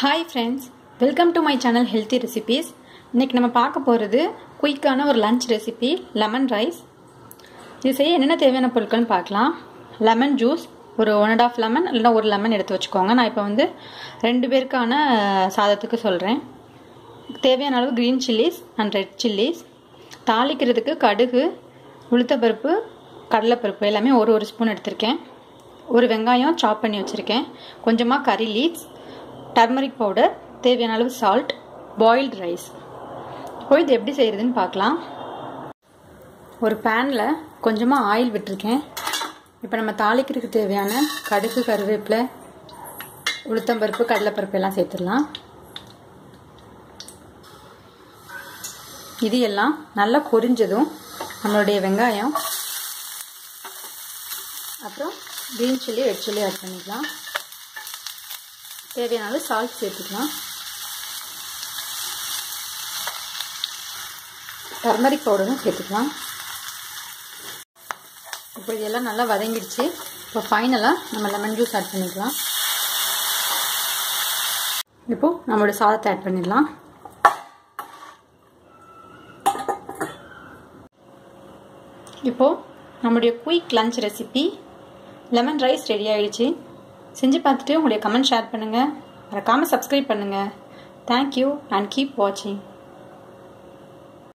Hi friends, welcome to my channel healthy recipes. இன்றைக்கி நம்ம பார்க்க போகிறது குயிக்கான ஒரு லன்ச் ரெசிபி லெமன் ரைஸ். இது செய்ய என்னென்ன தேவையான பொருட்கள்னு பார்க்கலாம். லெமன் ஜூஸ் ஒரு 1.5 லெமன் இல்லைனா ஒரு லெமன் எடுத்து வச்சுக்கோங்க. நான் இப்போ வந்து 2 பேருக்கான சாதத்துக்கு சொல்கிறேன். தேவையான அளவு green chillies and red chillies. தாளிக்கிறதுக்கு கடுகு, உளுத்தப்பருப்பு, கடலைப்பருப்பு எல்லாமே ஒரு ஸ்பூன் எடுத்திருக்கேன். ஒரு வெங்காயம் சாப் பண்ணி வச்சுருக்கேன். கொஞ்சமாக கறி லீவ்ஸ், டர்மரிக் பவுடர், தேவையான அளவு சால்ட், பாயில்டு ரைஸ். இப்போ இது எப்படி செய்கிறதுன்னு பார்க்கலாம். ஒரு பேனில் கொஞ்சமாக ஆயில் விட்டுருக்கேன். இப்போ நம்ம தாளிக்கிறதுக்கு தேவையான கடுகு, கருவேப்பிலை, உளுத்தம்பருப்பு, கடலைப்பருப்பு எல்லாம் சேர்த்துடலாம். இது எல்லாம் நல்லா பொரிஞ்சதும் நம்மளுடைய வெங்காயம், அப்புறம் green chilli, red chilli add பண்ணிக்கலாம். தேவையான அளவு சால்ட் சேர்த்துக்கலாம். டர்மரிக் பவுடரும் சேர்த்துக்கலாம். இப்போ இதெல்லாம் நல்லா வதங்கிடுச்சு. இப்போ ஃபைனலாக நம்ம லெமன் ஜூஸ் ஆட் பண்ணிக்கலாம். இப்போது நம்மளோட சாதத்தை ஆட் பண்ணிடலாம். இப்போது நம்மளுடைய quick lunch recipe lemon rice ready ஆகிடுச்சு. செஞ்சு பார்த்துட்டு உங்களுடைய கமெண்ட் ஷேர் பண்ணுங்கள். மறக்காமல் சப்ஸ்கிரைப் பண்ணுங்கள். தேங்க்யூ அண்ட் கீப் வாட்சிங்.